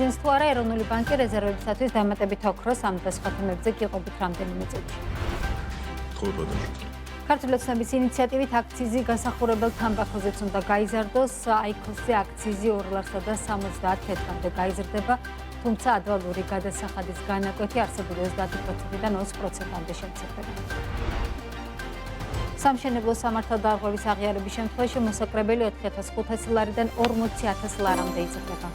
იზინს თუ არა ეროვნული ბანკი რეზერვებისათვის დამატებით ოქროს ამ და სხვა თემებზე გიყვებით რამდენიმე წუთში. ქართული ოცნების ინიციატივით აქციზი გასახურებელ თამბაქოზეც უნდა გაიზარდოს. აიქოსზე აქციზი 2 ლარსა და 70 ცენტამდე გაიზრდება, თუმცა ადვალური გადასახადის განაკვეთი არსებული 30%-დან 20%-მდე შემცირდება. სამშენებლო სამართალდარღვევის აღიარების შემთხვევაში მოსაკრებელი 4.500 ლარიდან 40.000 ლარამდე იზრდება.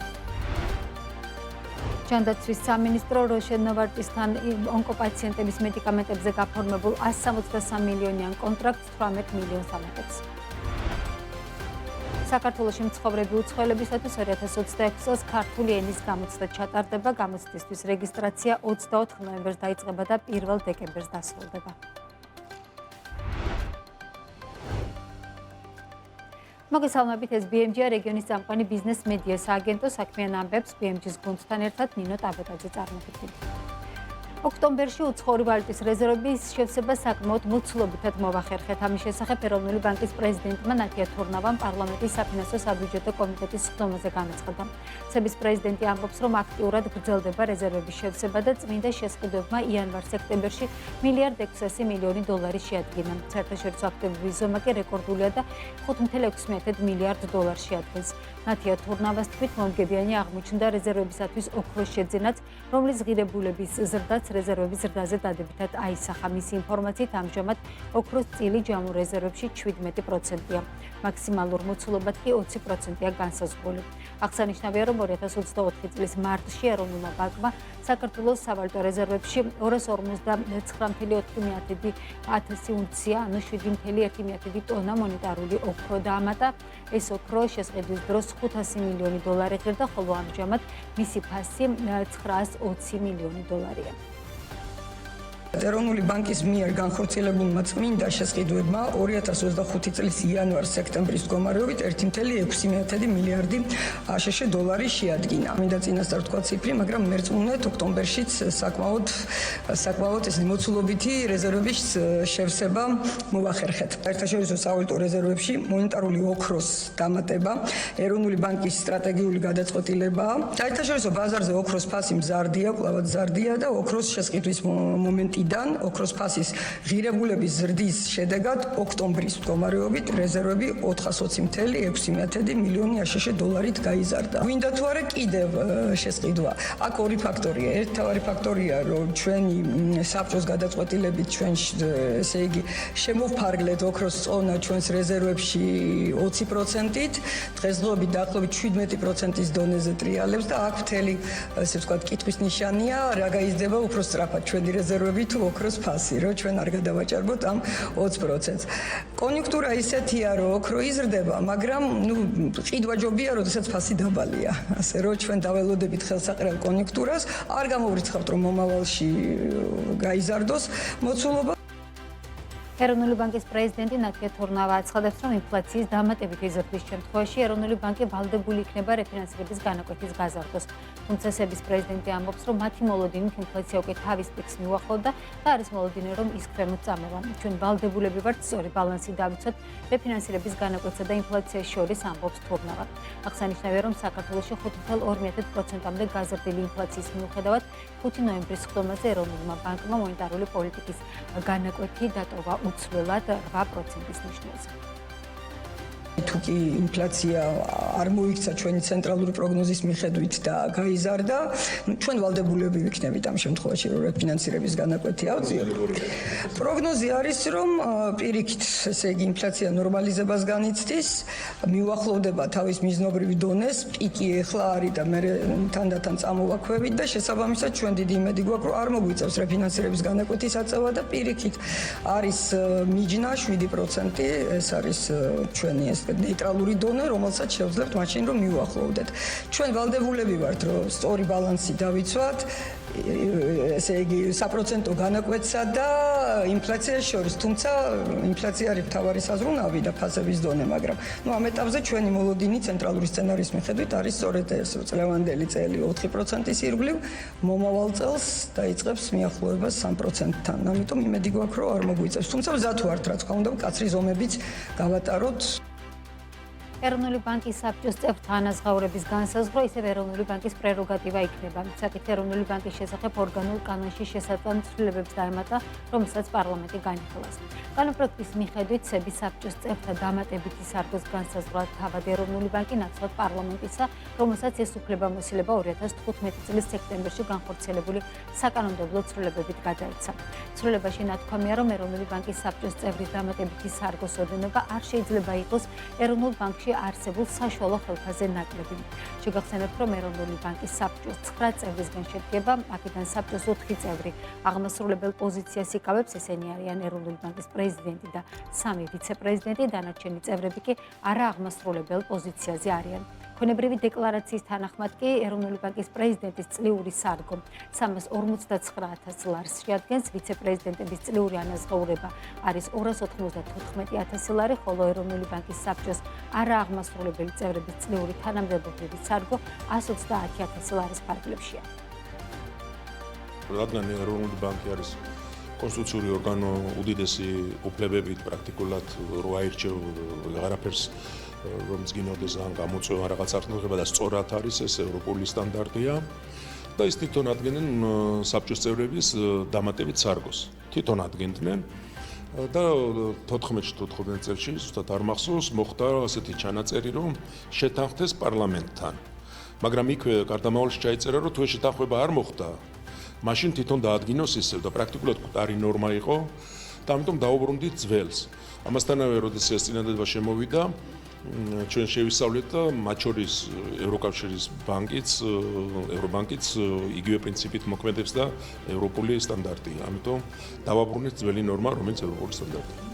ჯანდაცვის სამინისტრო როშენ ნოვარტისთან ონკოპაციენტების მედიკამენტებზე გაფორმებულ 163 მილიონიან კონტრაქტს 18 მილიონს ამატებს. საქართველოში მცხოვრები უცხოელებისათვის 2026 წელს ქართული ენის გამოცდა ჩატარდება. გამოცდისთვის რეგისტრაცია 24 ნოემბერს დაიწყება და 1 დეკემბერს დასრულდება. მოგესალმებით, ეს BMG-ა რეგიონის წამყვანი ბიზნეს მედია სააგენტო საქმიან ამბებს BMG-ს გუნდთან ერთად ნინო ტაბეტაძე წარმოგიდგენთ. ოქტომბერში უცხოური ვალუტის რეზერვების შევსება საკმაოდ მოცულობითად მოვახერხეთ. ამის შესახებ ეროვნული ბანკის პრეზიდენტმა ნათია თურნავამ პარლამენტის საფინანსო საბიუჯეტო კომიტეტის სხდომაზე განაცხადა. სების პრეზიდენტი ამბობს, რომ აქტიურად გრძელდება რეზერვების შევსება და წმინდა შესყიდვებმა იანვარ-სექტემბერში $1.6 მილიარდი შეადგინა. საერთაშორისო აქტივების ზომა კი რეკორდულია და $5.6 მილიარდ შეადგენს. ნათია თურნავას თქმით, მომგებიანი აღმოჩნდა რეზერვებისათვის ოქროს შეძენაც, რომლის ღირებულების ზრდაც რეზერვების ზრდაზე დადებითად აისახა. მისი ინფორმაციით ამჟამად ოქროს წილი ჯამურ რეზერვებში 17%-ია. მაქსიმალურ მოცულობად კი 20%-ია განსაზღვრული. აღსანიშნავია, რომ 2024 წლის მარტში ეროვნულმა ბანკმა საქართველოს სავალუტო რეზერვებში 249.4 უნცია, ანუ 7.1 ტონა მონეტარული ოქრო დაამატა. ეს ოქრო შესყიდვის დროს $500 მილიონი ღირდა, ხოლო ამჟამად მისი ფასი $920 მილიონი. ეროვნული ბანკის მიერ განხორციელებულმა წმინდა შესყიდვებმა 2025 წლის იანვარ-სექტემბრის მდგომარეობით $1.6 მილიარდი შეადგინა. მინდა წინასწარ თქვა ციფრი, მაგრამ მერწმუნეთ ოქტომბერშიც საკმაოდ ეს მოცულობითი რეზერვების შევსება მოვახერხეთ. საერთაშორისო სავალუტო რეზერვებში მონეტარული ოქროს დამატება ეროვნული ბანკის სტრატეგიული გადაწყვეტილებაა. საერთაშორისო ბაზარზე ოქროს ფასი მზარდია, კვლავ მზარდია და ოქროს შესყიდვის მომენტიდან ოქროს ფასის ღირებულების ზრდის შედეგად ოქტომბრის მდგომარეობით რეზერვები $420.6 მილიონი დოლარით გაიზარდა. გვინდა თუ არა კიდევ შესყიდვა. აქ ორი ფაქტორია. ერთთავარი ფაქტორია, რომ ჩვენი საბჭოს გადაწყვეტილებით ჩვენ ესე იგი შემოვფარგლეთ ოქროს წონა ჩვენს რეზერვებში 20%-ით, დღესდღეობით დაახლოებით 17%-ის დონეზე ტრიალებს და აქ მთელი ესე ვთქვათ კითხვის ნიშანია, რა გაიზრდება უფრო სწრაფად ჩვენი რეზერვები თუ ოქროს ფასი, რომ ჩვენ არ გადავაჭარბოთ ამ 20%-ს. კონიუნქტურა ისეთია, რომ ოქრო იზრდება, მაგრამ ყიდვა ჯობია, როდესაც ფასი დაბალია. ასე რომ ჩვენ დაველოდებით ხელსაყრელ კონიუნქტურას, არ გამოვრიცხავთ, რომ მომავალში გაიზარდოს მოცულობა. ეროვნული ბანკის პრეზიდენტი ნათია თურნავა აცხადებს, რომ ინფლაციის დამატებითი ზრდის შემთხვევაში ეროვნული ბანკი ვალდებული იქნება რეფინანსირების განაკვეთის გაზარდოს. თუმცა სების პრეზიდენტი ამბობს, რომ მათი მოლოდინით ინფლაცია უკვე თავის პიკს მიუახლოვდა და არის მოლოდინი, რომ ის ქვემოთ წამოვა. ჩვენ ვალდებულები ვართ სწორი ბალანსი დავიცვათ რეფინანსირების განაკვეთსა და ინფლაციის შორის, ამბობს თურნავა. აღსანიშნავია, რომ საქართველოში 5.2%-მდე გაზრდილი ინფლაციის მიუხედავად 5 ნოემბრის სხდომაზე ეროვნულმა ბანკმა მონეტარული პოლიტიკის განაკვეთი დატოვა უცვლელად 8%-ის ნიშნულზე. თუ კი ინფლაცია არ მოიქცა ჩვენი ცენტრალური პროგნოზის მიხედვით და გაიზარდა, ჩვენ ვალდებულები ვიქნებით ამ შემთხვევაში, რომ რეფინანსირების განაკვეთი ავწიოთ. პროგნოზი არის, რომ პირიქით, ესე იგი ინფლაცია ნორმალიზებას განიცდის, მიუახლოვდება თავის მიზნობრივ დონეს, პიკი ახლა არის და მე თანდათან წამოვაქვევით და შესაბამისად ჩვენ დიდი იმედი გვაქვს, რომ არ მოგვიწევს რეფინანსირების განაკვეთის აწევა და პირიქით არის მიჯნა 7%, ეს არის ჩვენი ეს ნეიტრალური დონე, რომელსაც შევძლებთ მაშინ, რომ მიუახლოვდეთ. ჩვენ ვალდებულები ვართ, რომ სწორი ბალანსი დავიცვათ, ესე იგი საპროცენტო განაკვეთსა და ინფლაციას შორის, თუმცა ინფლაცია არის მთავარი საზრუნავი და ფასების დონე, მაგრამ ამ ეტაპზე ჩვენი მოლოდინი ცენტრალური სცენარის მიხედვით არის სწორედ ეს წლევანდელი წელი 4%-ის ირგვლივ, მომავალ წელს დაიწყებს მიახლოებას 3%-თან. ამიტომ იმედი გვაქვს, რომ არ მოგვიწევს. თუმცა მზად ვართ, რა თქმა უნდა, მკაცრი ზომებიც გავატაროთ. ეროვნული ბანკის საბჭოს წევრთა ანაზღაურების განსაზღვრა ისევ ეროვნული ბანკის პრეროგატივა იქნება. საკითხი ეროვნული ბანკის შესახებ ორგანულ კანონში შესატან ცვლილებებს დაემატა, რომელსაც პარლამენტი განიხილავს. კანონპროექტის მიხედვით სების საბჭოს წევრთა დამატებითი სარგოს განსაზღვრა თავად ეროვნული ბანკი ნაცვლად პარლამენტისა, რომელსაც ეს უფლება-მოსილება 2015 წლის სექტემბერში განხორციელებული საკანონმდებლო ცვლილებებით გადაეცა. ცვლილებაში ნათქვამია, რომ ეროვნული ბანკის საბჭოს წევრის დამატებითი სარგოს ოდენობა არ შეიძლება იყოს ეროვნულ ბანკში არსებულ საშუალო ხელფასზე ნაკლები. შეგახსენებთ, რომ ეროვნული ბანკის საბჭოს 9 წევრისგან შედგება, აქედან საბჭოს 4 წევრი აღმასრულებელ პოზიციას იკავებს, ესენი არიან ეროვნული ბანკის პრეზიდენტი და 3 ვიცე-პრეზიდენტი, დანარჩენი წევრები კი არააღმასრულებელ პოზიციაზე არიან. ქონებრივი დეკლარაციის თანახმად კი ეროვნული ბანკის პრეზიდენტის წლიური სარგო 359,000 ლარს შეადგენს, ვიცე-პრეზიდენტების წლიური ანაზღაურება არის 294,000 ლარი, ხოლო ეროვნული ბანკის საბჭოს არააღმასრულებელი წევრების წლიური თანამდებობრივი სარგო 130,000 ლარის ფარგლებშია. რადგან ეროვნული ბანკი არის კონსტიტუციური ორგანო, უდიდესი უფლებებით პრაქტიკულად რო აირჩევ აღარაფერს რომ წინოდეს ან გამოწვევა რაღაც აღნიშნება და სწორად არის ეს ევროპული სტანდარტია და ის თვითონ ადგენენ საბჭოს წევრების დამატებით სარგოს. თვითონ ადგენდნენ და 14 წელში ზუსტად არ მახსოვს მოხდა ასეთი ჩანაწერი რომ შეთანხმდეს პარლამენტთან. მაგრამ იქვე გარდამავალში ჩაიწერა რომ თუ ეს შეთანხმება არ მოხდა, მაშინ თვითონ დაადგინოს ისევ და პრაქტიკულად კუტარი ნორმა იყო და ამიტომ დაუბრუნდით ძველს. ამასთანავე როდესაც ეს წინადადება შემოვიდა ჩვენ შევისწავლეთ და მათ შორის ევროკავშირის ბანკიც, ევრობანკიც იგივე პრინციპით მოქმედებს და ევროპული სტანდარტია. ამიტომ დავაბრუნეთ ძველი ნორმა, რომელიც ევროპული სტანდარტია.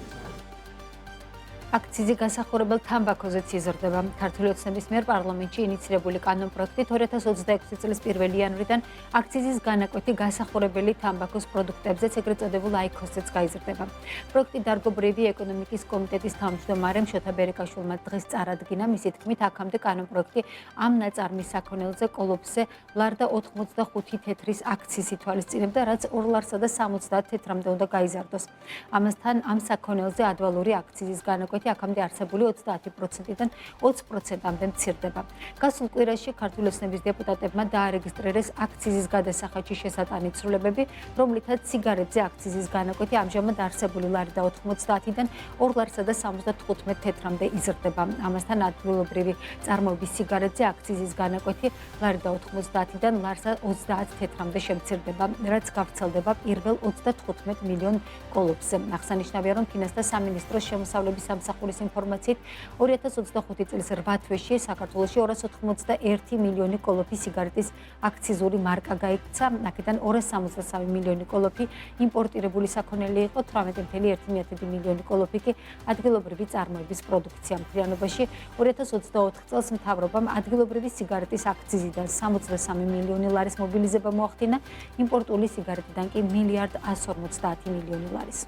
აქციზი განსახურებელ თამბაქოზეც იზრდება. ქართული ოცნების მიერ პარლამენტში ინიცირებული კანონპროექტით 2026 წლის 1 იანვრიდან აქციზის განაკვეთი განსახურებელი თამბაქოს პროდუქტებზეც, ეგრეთ წოდებულ აიქოსზეც გაიზრდება. პროექტი დარგობრივი ეკონომიკის კომიტეტის თავმჯდომარემ შოთა ბერეკაშვილმა დღეს წარადგინა. მისი თქმით, აქამდე კანონპროექტი ამ ნაწარმის საქონელზე, კოლოფზე ლარ და 85 თეთრის აქციზს ითვალისწინებდა, რაც 2 ლარსა და 70 თეთრამდე უნდა გაიზარდოს. ამასთან ამ საქონელზე ადვალური აქციზის განაკვეთი აქამდე არსებული 30%-დან 20%-მდე მცირდება. გასულ კვირაში ქართული ოცნების დეპუტატებმა დაარეგისტრირეს აქციზის გადასახადში შესატანი ცვლილებები, რომლითაც სიგარეტზე აქციზის განაკვეთი ამჟამად არსებული ლარი და 90-დან 2 ლარსა და 75 თეთრამდე იზრდება. ამასთან ადგილობრივი წარმოების სიგარეტზე აქციზის განაკვეთი ლარი და 90-დან ლარსა 30 თეთრამდე შემცირდება, რაც გავრცელდება პირველ 35 მილიონ კოლოფზე. აღსანიშნავია, რომ ფინანსთა სამინისტროს შემოსავლების სამსახურის ინფორმაციით 2025 წლის 8 თვეში საქართველოში 281 მილიონი კოლოფი სიგარეტის აქციზური მარკა გაიქცა, აქედან 263 მილიონი კოლოფი იმპორტირებული საქონელი იყო, 18,1 მილიონი კოლოფი კი ადგილობრივი წარმოების პროდუქცია. მთლიანობაში 2024 წელს მთავრობამ ადგილობრივი სიგარეტის აქციზიდან 63 მილიონი ლარის მობილიზება მოახდინა, იმპორტული სიგარეტიდან კი 1,150 მილიონი ლარის.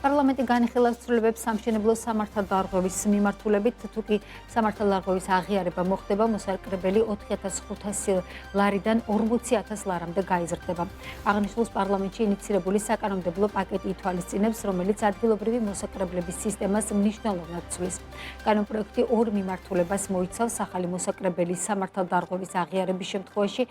პარლამენტი განიხილავს ცვლილებებს სამშენებლო სამართალდარღვევის მიმართულებით, თუკი სამართალდარღვევის აღიარება მოხდება, მოსაკრებელი 4,500 ლარიდან 40,000 ლარამდე გაიზრდება. აღნიშნულს პარლამენტში ინიცირებული საკანონმდებლო პაკეტი ითვალისწინებს, რომელიც ადგილობრივი მოსაკრებლების სისტემას მნიშვნელოვნად ცვლის. კანონპროექტი 2 მიმართულებას მოიცავს: ახალი მოსაკრებელის სამართალდარღვევის აღიარების შემთხვევაში,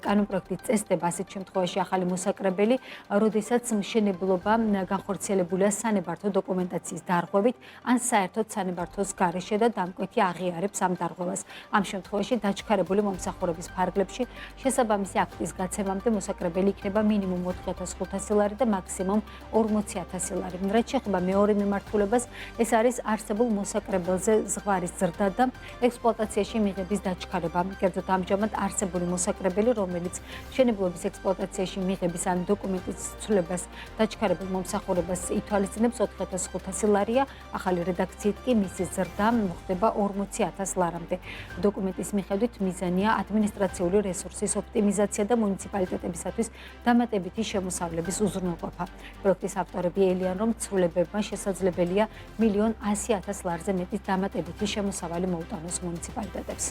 კანონპროექტით წესდება ასეთ შემთხვევაში ახალი მოსაკრებელი, როდესაც მშენებლობა განხორციელებული სანებართო დოკუმენტაციის დარღვევით ან საერთოდ სანებართოს გარეშე და დამკვეთი აღიარებს ამ დარღვევას. ამ შემთხვევაში დაჩქარებული მომსახურების ფარგლებში შესაბამისი აქტის გაცემამდე მოსაკრებელი იქნება მინიმუმ 4,500 ლარი და მაქსიმუმ 40,000 ლარი. რაც შეეხება მეორე მიმართულებას, ეს არის არსებულ მოსაკრებელზე ზღვარის ზრდა და ექსპლუატაციაში მიღების დაჩქარება. კერძოდ ამჟამად არსებული მოსაკრებელი, რომელიც მშენებლობის ექსპლუატაციაში მიღების ან დოკუმენტის ცვლილებას დაჩქარებულ მომსახურებას ითვალისწინებს 4,500 ლარია, ახალი რედაქციით კი მისი ზრდა მოხდება 40,000 ლარამდე. დოკუმენტის მიხედვით მიზანია ადმინისტრაციული რესურსის ოპტიმიზაცია და მუნიციპალიტეტებისათვის დამატებითი შემოსავლების უზრუნველყოფა. პროექტის ავტორები ელიან, რომ ცვლილებებმა შესაძლებელია 1,100,000 ლარზე მეტი დამატებითი შემოსავალი მოუტანოს მუნიციპალიტეტებს.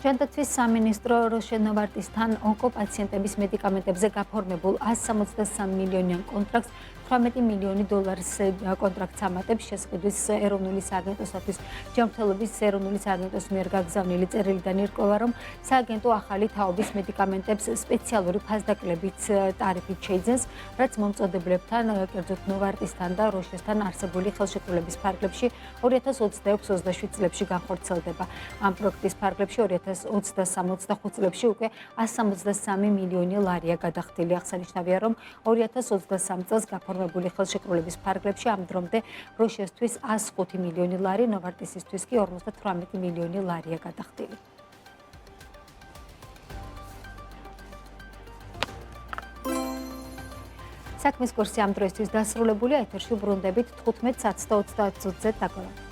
ჩვენთვის სამინისტრო როშენოვარტისთან ონკოპაციენტების მედიკამენტებზე გაფორმებულ 163 მილიონიან კონტრაქტს 18 მილიონი დოლარის კონტრაქტს ამატებს შესყიდვის ეროვნული სააგენტოსთვის ჯანმრთელობის ეროვნული სააგენტოს მიერ გაგზავნილი წერილიდან ირკვევა, რომ სააგენტო ახალი თაობის მედიკამენტებს სპეციალური ფასდაკლებით ტარიფით შეიძენს, რაც მომწოდებლებთან, კერძოდ ნოვარტისთან და როშესთან არსებული ხელშეკრულების ფარგლებში 2026-27 წლებში განხორციელდება. ამ პროექტის ფარგლებში 2023-25 წლებში უკვე 163 მილიონი ლარია გადახდილი. აღსანიშნავია, რომ 2023 წელს გაფორმებული ხელშეკრულების ფარგლებში ამ დრომდე როშესთვის 105 მილიონი ლარი, ნოვარტისისთვის კი 58 მილიონი ლარია გადახდილი. საქმის კურსი ამ დროისთვის დასრულებულია. ეთერში ბრუნდებით 15:30-ზე დაგვრჩებით.